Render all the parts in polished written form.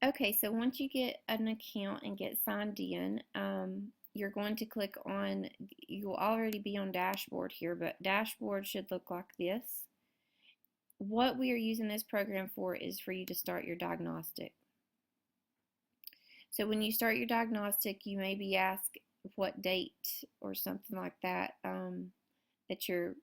Okay, so once you get an account and get signed in, you're going to click on, you'll already be on dashboard here, but dashboard should look like this. What we are using this program for is for you to start your diagnostic. So when you start your diagnostic, you may be asked what date or something like that that your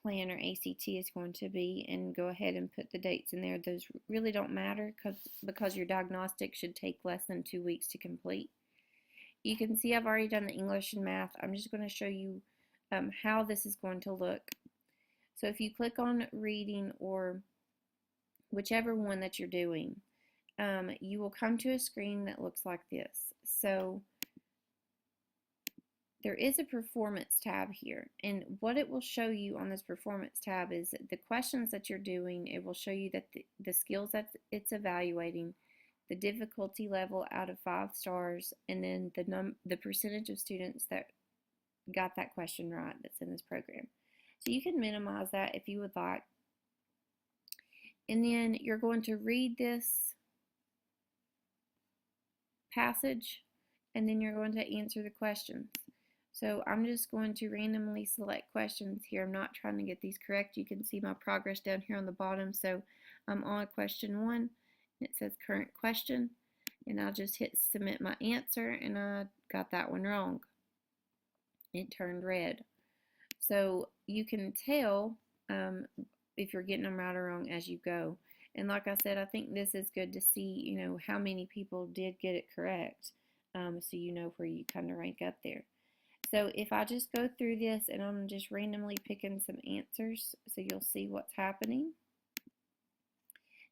plan or ACT is going to be, and go ahead and put the dates in there. Those really don't matter because your diagnostic should take less than 2 weeks to complete. You can see I've already done the English and math. I'm just going to show you how this is going to look. So if you click on reading or whichever one that you're doing, you will come to a screen that looks like this. So there is a performance tab here, and what it will show you on this performance tab is the questions that you're doing. It will show you that the skills that it's evaluating, the difficulty level out of 5 stars, and then the percentage of students that got that question right that's in this program. So you can minimize that if you would like. And then you're going to read this passage, and then you're going to answer the questions. So I'm just going to randomly select questions here. I'm not trying to get these correct. You can see my progress down here on the bottom. So I'm on question 1. It says current question, and I'll just hit submit my answer, and I got that one wrong. It turned red. So you can tell if you're getting them right or wrong as you go. And like I said, I think this is good to see, how many people did get it correct, so you know where you kind of rank up there. So if I just go through this, and I'm just randomly picking some answers so you'll see what's happening.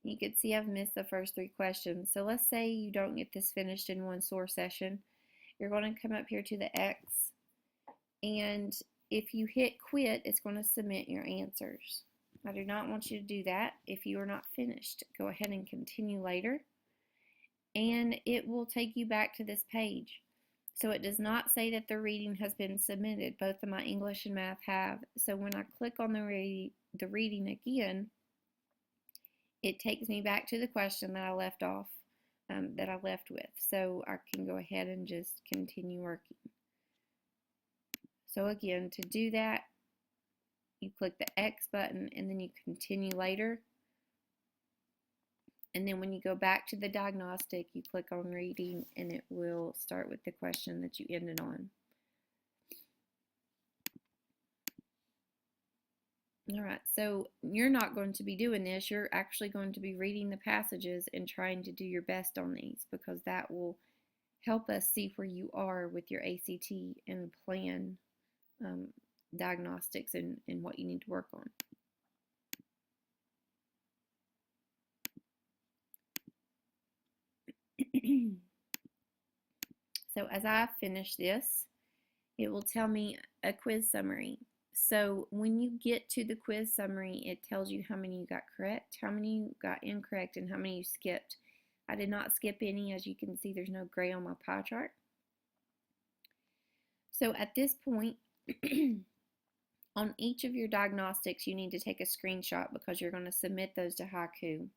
You can see I've missed the first 3 questions. So let's say you don't get this finished in one source session. You're going to come up here to the X, and if you hit quit, it's going to submit your answers. I do not want you to do that. If you are not finished, go ahead and continue later, and it will take you back to this page. So it does not say that the reading has been submitted. Both of my English and math have. So when I click on the reading again, it takes me back to the question that I left off, that I left with. So I can go ahead and just continue working. So again, to do that, you click the X button, and then you continue later. And then when you go back to the diagnostic, you click on reading, and it will start with the question that you ended on. All right, so you're not going to be doing this. You're actually going to be reading the passages and trying to do your best on these, because that will help us see where you are with your ACT and plan diagnostics and what you need to work on. So as I finish this, it will tell me a quiz summary. So when you get to the quiz summary, it tells you how many you got correct, how many you got incorrect, and how many you skipped. I did not skip any. As you can see, there's no gray on my pie chart. So at this point, on each of your diagnostics, you need to take a screenshot because you're going to submit those to Haiku.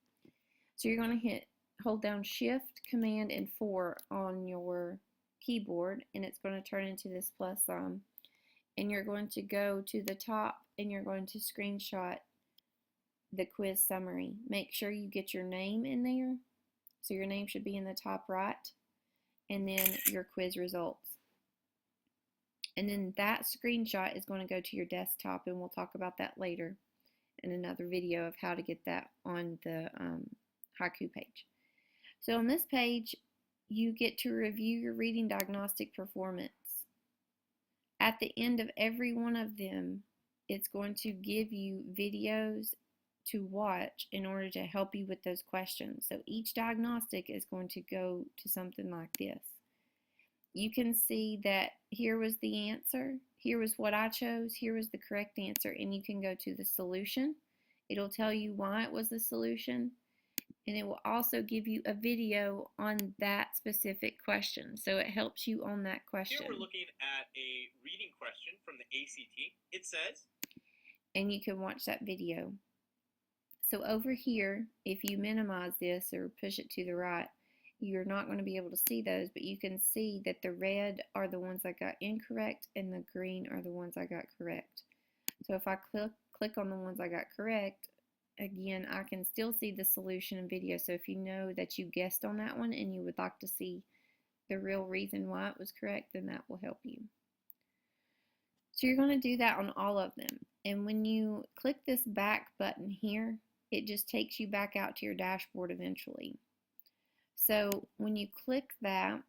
So you're going to hold down Shift, Command, and 4 on your keyboard, and it's going to turn into this plus sign. And you're going to go to the top, and you're going to screenshot the quiz summary. Make sure you get your name in there. So your name should be in the top right, and then your quiz results. And then that screenshot is going to go to your desktop, and we'll talk about that later in another video of how to get that on the Haiku page. So on this page, you get to review your reading diagnostic performance. At the end of every one of them, it's going to give you videos to watch in order to help you with those questions. So each diagnostic is going to go to something like this. You can see that here was the answer, here was what I chose, here was the correct answer, and you can go to the solution. It'll tell you why it was the solution, and it will also give you a video on that specific question. So it helps you on that question. Here we're looking at a reading question from the ACT. It says, and you can watch that video. So over here, if you minimize this or push it to the right, you're not going to be able to see those, but you can see that the red are the ones I got incorrect and the green are the ones I got correct. So if I click on the ones I got correct, again, I can still see the solution in video. So if you know that you guessed on that one and you would like to see the real reason why it was correct, then that will help you. So you're going to do that on all of them. And when you click this back button here, it just takes you back out to your dashboard eventually. So when you click that,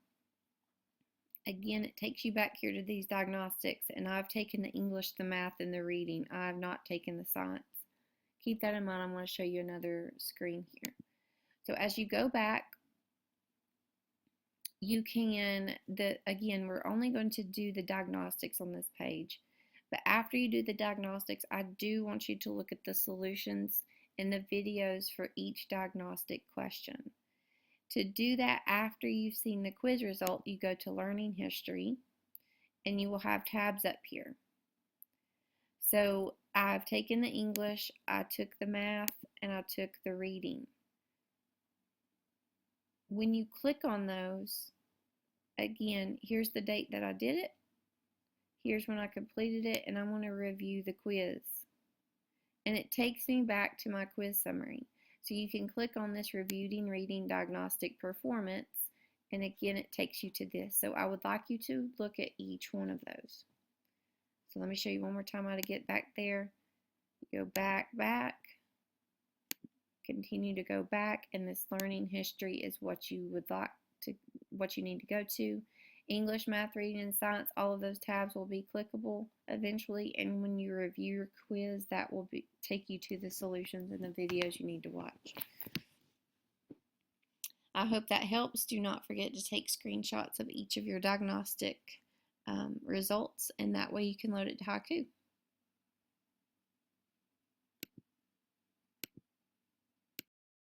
again, it takes you back here to these diagnostics, and I've taken the English, the math, and the reading. I have not taken the science. Keep that in mind. I'm going to show you another screen here. So as you go back, you can, again, we're only going to do the diagnostics on this page. But after you do the diagnostics, I do want you to look at the solutions and the videos for each diagnostic question. To do that after you've seen the quiz result, you go to Learning History, and you will have tabs up here. So I've taken the English, I took the math, and I took the reading. When you click on those, again, here's the date that I did it. Here's when I completed it, and I want to review the quiz. And it takes me back to my quiz summary. So you can click on this Reviewing Reading Diagnostic Performance, and again, it takes you to this. So I would like you to look at each one of those. So let me show you one more time how to get back there. Go back, continue to go back, and this learning history is what you would like to, what you need to go to. English, math, reading, and science, all of those tabs will be clickable eventually, and when you review your quiz, that will take you to the solutions and the videos you need to watch. I hope that helps. Do not forget to take screenshots of each of your diagnostic results, and that way you can load it to Haiku.